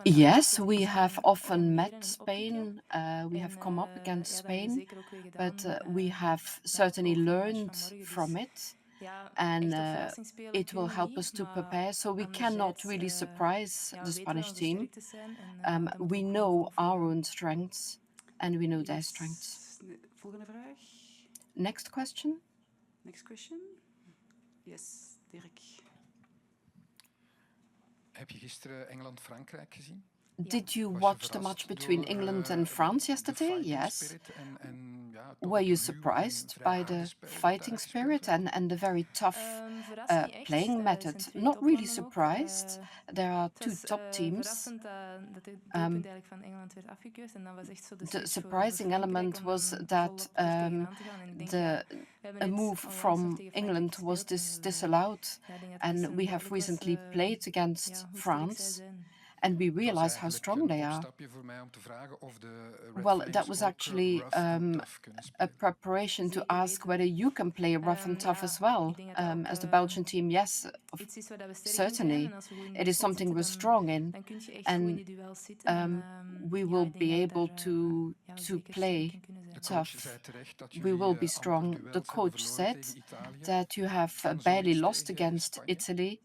Yes, we have often met Spain. We have come up against Spain, but we have certainly learned from it, and it will help us to prepare. So we cannot really surprise the Spanish team. We know our own strengths, and we know their strengths. Volgende vraag. Next question. Next question. Yes, Dirk. Heb je gisteren Engeland-Frankrijk gezien? Did you watch the match between England and France yesterday? Yes. Were you surprised by the fighting spirit and the very tough playing method? Not really surprised. There are two top teams. The surprising element was that a move from England was disallowed, and we have recently played against France. And we realize how strong they are. Well, that was actually a preparation to ask whether you can play rough and tough as well. As the Belgian team, yes, certainly. It is something we're strong in. And we will be able to play tough. We will be strong. The coach said that you have barely lost against Italy.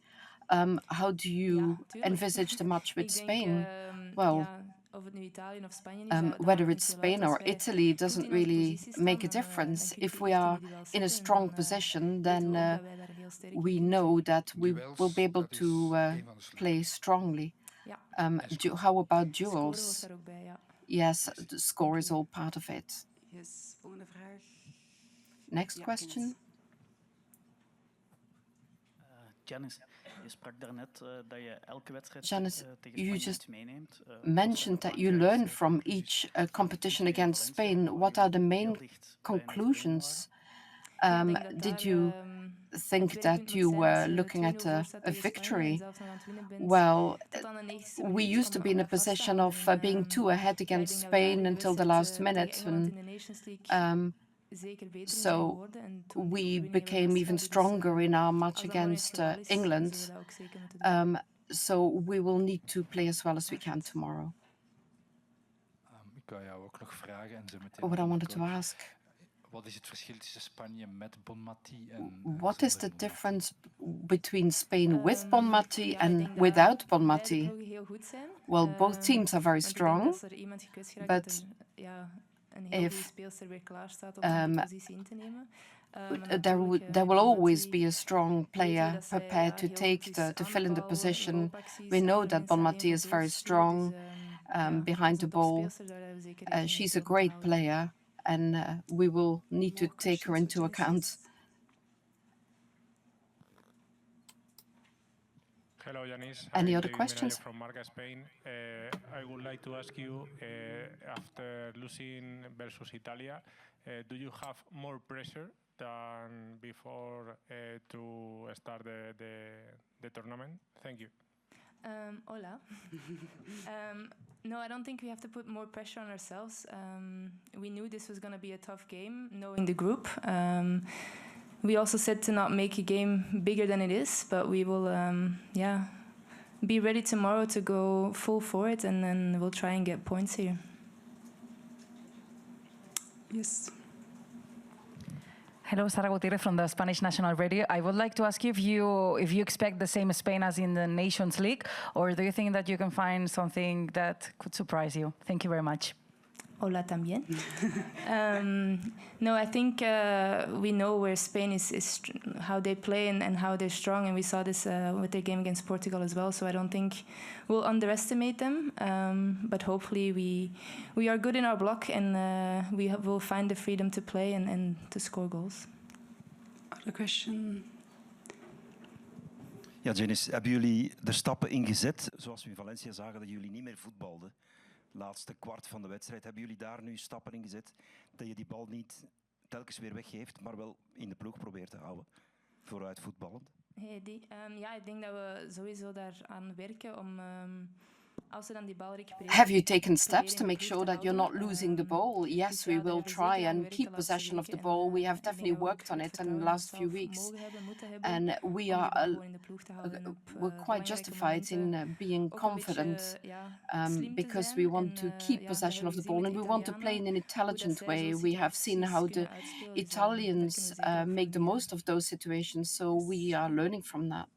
How do you envisage the match with Spain? Well, whether it's Spain or Italy doesn't really make a difference. If we are in a strong position, then we know that we will be able to play strongly. How about duels? Yes, the score is all part of it. Yes, volgende vraag. Next question. Janice, je sprak daarnet dat je elke wedstrijd tegen you Spanje just meeneemt. mentioned that you learn from each competition against Spain. What are the main conclusions? Did you think that you were looking at a victory? Well, we used to be in a position of being 2 ahead against Spain until the last minute. And, so we became even stronger in our match against England. So we will need to play as well as we can tomorrow. What I wanted to ask, what is the difference between Spain with Bonmati and without Bonmati? Well, both teams are very strong, but if there will always be a strong player prepared to fill in the position. We know that Bonmati is very strong behind the ball. She's a great player, and we will need to take her into account. Hello, Janice. Any other questions? From Marca, Spain. I would like to ask you, after losing versus Italia, do you have more pressure than before to start the tournament? Thank you. Hola. No, I don't think we have to put more pressure on ourselves. We knew this was going to be a tough game, knowing the group. We also said to not make a game bigger than it is, but we will, be ready tomorrow to go full for it, and then we'll try and get points here. Yes. Hello, Sara Gutierrez from the Spanish National Radio. I would like to ask you if you expect the same Spain as in the Nations League, or do you think that you can find something that could surprise you? Thank you very much. Hola también. No, I think we know where Spain is how they play and how they're strong, and we saw this with their game against Portugal as well. So I don't think we'll underestimate them, but hopefully we are good in our block, and we will find the freedom to play and to score goals. Other question? Ja, Janice, hebben jullie de stappen ingezet, zoals we in Valencia zagen dat jullie niet meer voetbalden? Laatste kwart van de wedstrijd. Hebben jullie daar nu stappen in gezet dat je die bal niet telkens weer weggeeft, maar wel in de ploeg probeert te houden, vooruit voetballend? Ja, ik denk dat we sowieso daaraan werken Have you taken steps to make sure that you're not losing the ball? Yes, we will try and keep possession of the ball. We have definitely worked on it in the last few weeks. And we're quite justified in being confident because we want to keep possession of the ball and we want to play in an intelligent way. We have seen how the Italians make the most of those situations, so we are learning from that.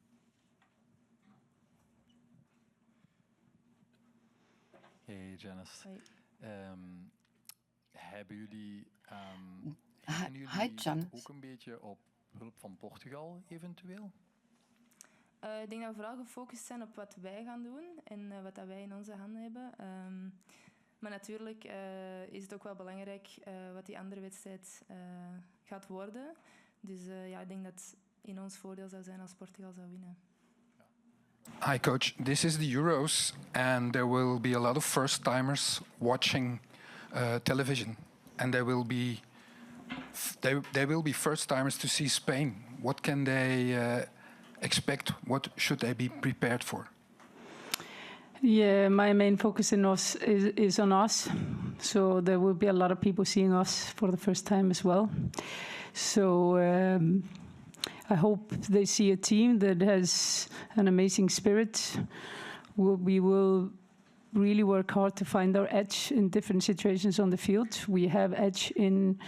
Hey Janice. Hebben jullie, Hi, Janice. ook een beetje op hulp van Portugal eventueel? Ik denk dat we vooral gefocust zijn op wat wij gaan doen en wat dat wij in onze handen hebben. Maar natuurlijk is het ook wel belangrijk wat die andere wedstrijd gaat worden. Dus ja, ik denk dat het in ons voordeel zou zijn als Portugal zou winnen. Hi coach, this is the Euros and there will be a lot of first-timers watching television and they will be first-timers to see Spain. What can they expect? What should they be prepared for? Yeah, my main focus is on us. So there will be a lot of people seeing us for the first time as well. So I hope they see a team that has an amazing spirit. We will really work hard to find our edge in different situations on the field. We have edge in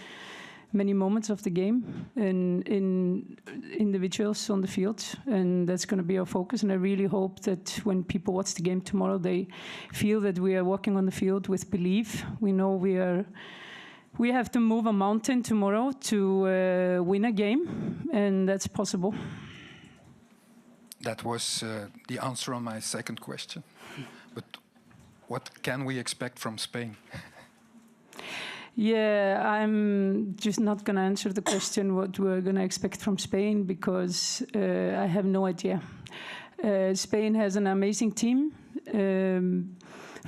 many moments of the game and in individuals on the field, and that's going to be our focus. And I really hope that when people watch the game tomorrow, they feel that we are walking on the field with belief. We know we have to move a mountain tomorrow to win a game, and that's possible. That was the answer on my second question. But what can we expect from Spain? Yeah, I'm just not going to answer the question what we're going to expect from Spain because I have no idea. Spain has an amazing team,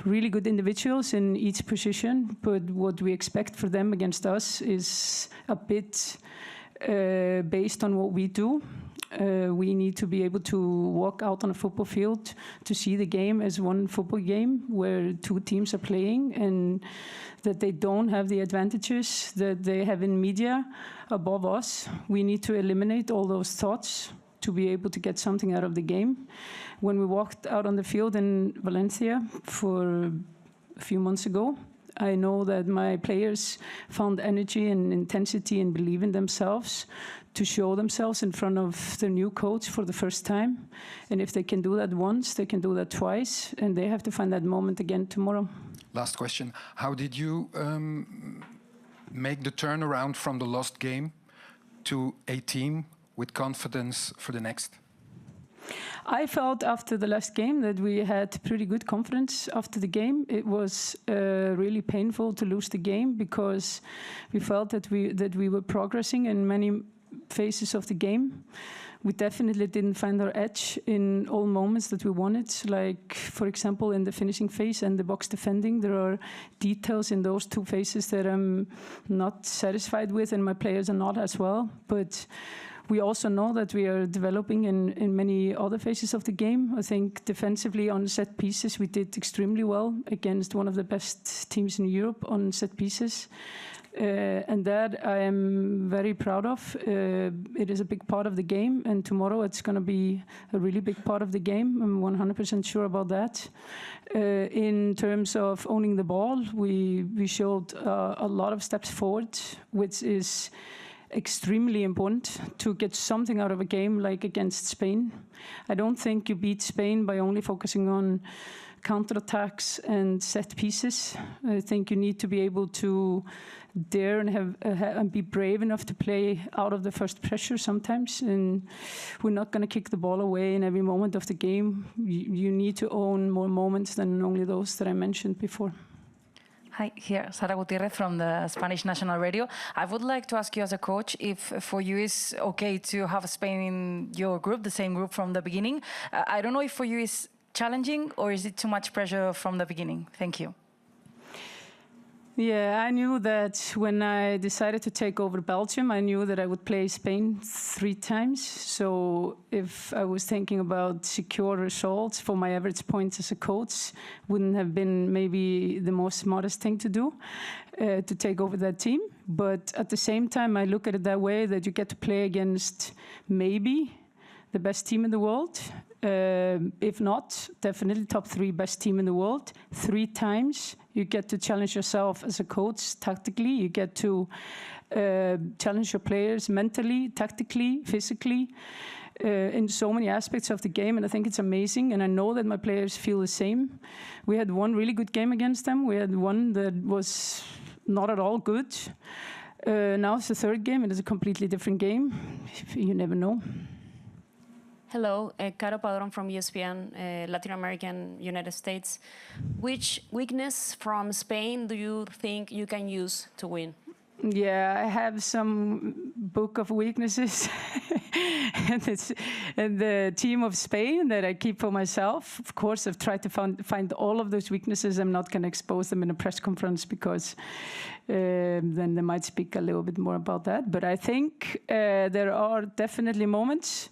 really good individuals in each position, but what we expect for them against us is a bit based on what we do. We need to be able to walk out on a football field to see the game as one football game where two teams are playing and that they don't have the advantages that they have in media above us. We need to eliminate all those thoughts to be able to get something out of the game. When we walked out on the field in Valencia for a few months ago, I know that my players found energy and intensity and believe in themselves to show themselves in front of their new coach for the first time. And if they can do that once, they can do that twice, and they have to find that moment again tomorrow. Last question. How did you make the turnaround from the lost game to a team with confidence for the next? I felt after the last game that we had pretty good confidence after the game. It was really painful to lose the game because we felt that we were progressing in many phases of the game. We definitely didn't find our edge in all moments that we wanted. Like, for example, in the finishing phase and the box defending, there are details in those two phases that I'm not satisfied with, and my players are not as well. But we also know that we are developing in many other phases of the game. I think defensively on set pieces, we did extremely well against one of the best teams in Europe on set pieces. And that I am very proud of. It is a big part of the game, and tomorrow it's going to be a really big part of the game. I'm 100% sure about that. In terms of owning the ball, we showed a lot of steps forward, which is extremely important to get something out of a game like against Spain. I don't think you beat Spain by only focusing on counterattacks and set pieces. I think you need to be able to dare and and be brave enough to play out of the first pressure sometimes. And we're not going to kick the ball away in every moment of the game. You need to own more moments than only those that I mentioned before. Hi, here, Sara Gutierrez from the Spanish National Radio. I would like to ask you as a coach if for you it's okay to have Spain in your group, the same group from the beginning. I don't know if for you it's challenging or is it too much pressure from the beginning? Thank you. Yeah, I knew that when I decided to take over Belgium, I knew that I would play Spain 3 times. So if I was thinking about secure results for my average points as a coach, wouldn't have been maybe the most smartest thing to do, to take over that team. But at the same time, I look at it that way, that you get to play against maybe the best team in the world. If not, definitely top 3 best team in the world 3 times. You get to challenge yourself as a coach tactically. You get to challenge your players mentally, tactically, physically, in so many aspects of the game. And I think it's amazing. And I know that my players feel the same. We had one really good game against them. We had one that was not at all good. Now it's the 3rd game, and it's a completely different game. You never know. Hello, Caro Padron from ESPN, Latin American, United States. Which weakness from Spain do you think you can use to win? Yeah, I have some book of weaknesses. and the team of Spain that I keep for myself. Of course, I've tried to find all of those weaknesses. I'm not going to expose them in a press conference because then they might speak a little bit more about that. But I think there are definitely moments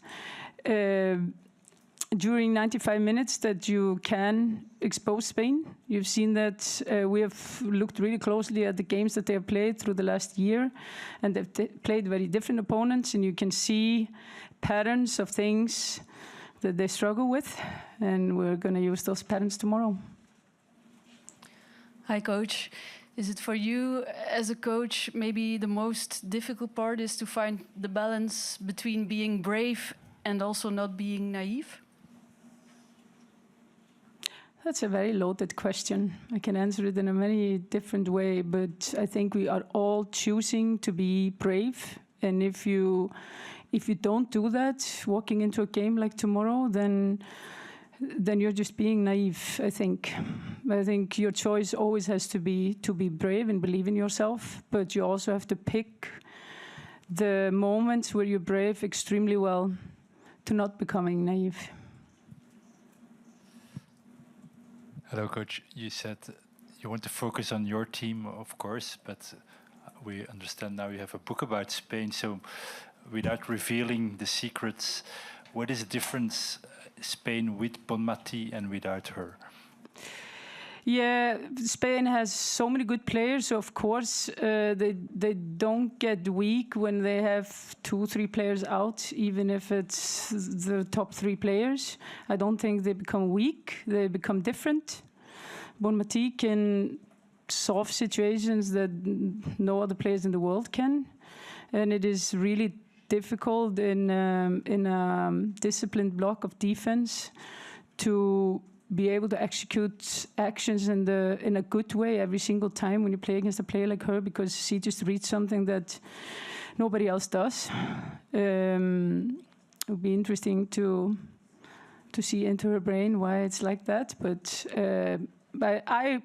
during 95 minutes that you can expose Spain. You've seen that we have looked really closely at the games that they have played through the last year, and they've played very different opponents, and you can see patterns of things that they struggle with, and we're going to use those patterns tomorrow. Hi, Coach. Is it for you as a coach, maybe the most difficult part is to find the balance between being brave and also not being naive? That's a very loaded question. I can answer it in a many different way, but I think we are all choosing to be brave. And if you don't do that, walking into a game like tomorrow, then you're just being naive, I think. I think your choice always has to be brave and believe in yourself, but you also have to pick the moments where you're brave extremely well to not becoming naive. Hello, Coach. You said you want to focus on your team, of course, but we understand now you have a book about Spain. So without revealing the secrets, what is the difference Spain with Bonmati and without her? Yeah, Spain has so many good players. So of course, they don't get weak when they have 2-3 players out, even if it's the top 3 players. I don't think they become weak. They become different. Bonmati can solve situations that no other players in the world can, and it is really difficult in a disciplined block of defense to be able to execute actions in a good way every single time when you play against a player like her, because she just reads something that nobody else does. It would be interesting to see into her brain why it's like that. But I'm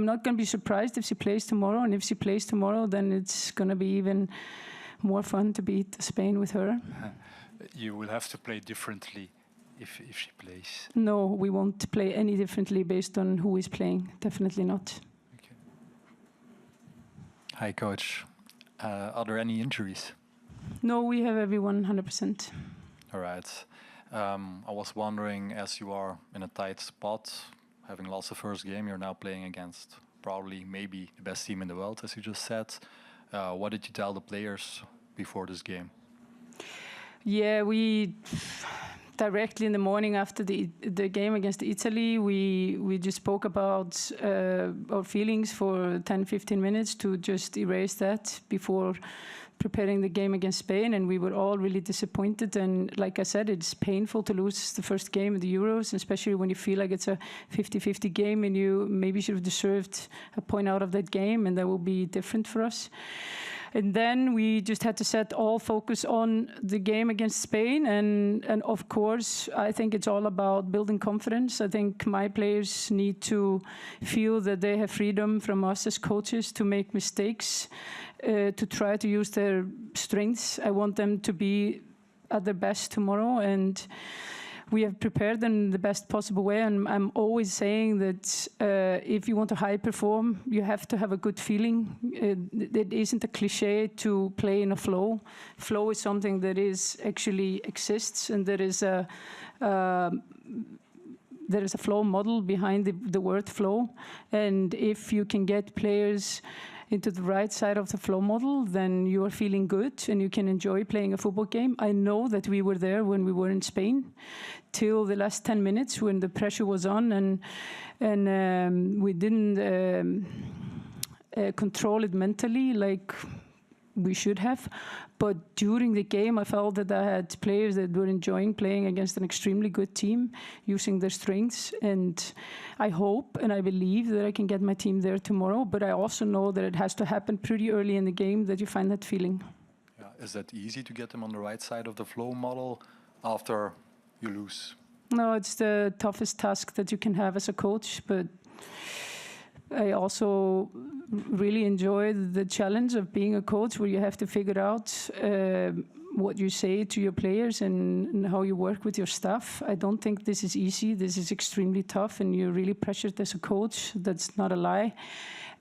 not going to be surprised if she plays tomorrow, and if she plays tomorrow, then it's going to be even more fun to beat Spain with her. You will have to play differently if she plays. No, we won't play any differently based on who is playing. Definitely not. Okay. Hi, Coach. Are there any injuries? No, we have everyone 100%. All right. I was wondering, as you are in a tight spot, having lost the first game, you're now playing against probably maybe the best team in the world, as you just said. What did you tell the players before this game? Yeah, we directly in the morning after the game against Italy, we just spoke about our feelings for 10-15 minutes to just erase that before preparing the game against Spain, and we were all really disappointed. And like I said, it's painful to lose the first game of the Euros, especially when you feel like it's a 50-50 game and you maybe should have deserved a point out of that game, and that will be different for us. And then we just had to set all focus on the game against Spain. And of course, I think it's all about building confidence. I think my players need to feel that they have freedom from us as coaches to make mistakes, to try to use their strengths. I want them to be at their best tomorrow. And we have prepared them in the best possible way. And I'm always saying that if you want to high perform, you have to have a good feeling. It isn't a cliche to play in a flow. Flow is something that is actually exists, and there is a flow model behind the word flow. And if you can get players into the right side of the flow model, then you are feeling good and you can enjoy playing a football game. I know that we were there when we were in Spain till the last 10 minutes when the pressure was on, and we didn't control it mentally like we should have. But during the game, I felt that I had players that were enjoying playing against an extremely good team, using their strengths. And I hope and I believe that I can get my team there tomorrow. But I also know that it has to happen pretty early in the game that you find that feeling. Yeah. Is that easy to get them on the right side of the flow model after you lose? No, it's the toughest task that you can have as a coach. But I also really enjoy the challenge of being a coach, where you have to figure out what you say to your players and how you work with your staff. I don't think this is easy. This is extremely tough, and you're really pressured as a coach. That's not a lie.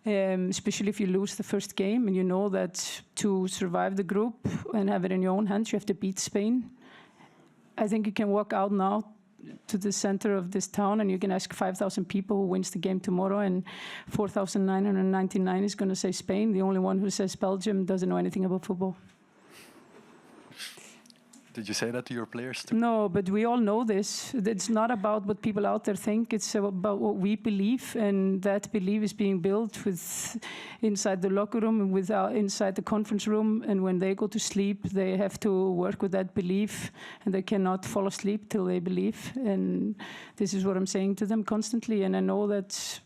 Especially if you lose the first game, and you know that to survive the group and have it in your own hands, you have to beat Spain. I think you can walk out now to the center of this town and you can ask 5,000 people who wins the game tomorrow, and 4,999 is going to say Spain. The only one who says Belgium doesn't know anything about football. Did you say that to your players too? No, but we all know this. It's not about what people out there think. It's about what we believe, and that belief is being built with inside the locker room and inside the conference room. And when they go to sleep, they have to work with that belief, and they cannot fall asleep till they believe. And this is what I'm saying to them constantly. And I know that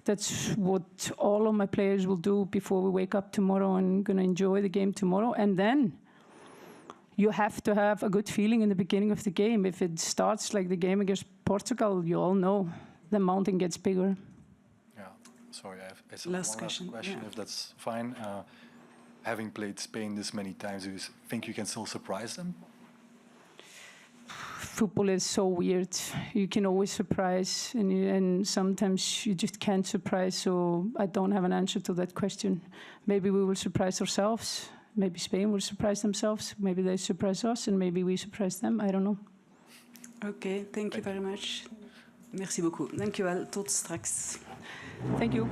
that's what all of my players will do before we wake up tomorrow and going to enjoy the game tomorrow. And then you have to have a good feeling in the beginning of the game. If it starts like the game against Portugal, you all know the mountain gets bigger. Yeah, sorry, I have Last one last question, question, yeah. if that's fine. Having played Spain this many times, do you think you can still surprise them? Football is so weird. You can always surprise, and sometimes you just can't surprise. So I don't have an answer to that question. Maybe we will surprise ourselves. Maybe Spain will surprise themselves. Maybe they surprise us, and maybe we surprise them. I don't know. Okay, thank you very much. Merci beaucoup. Dank u wel. Tot straks. Thank you.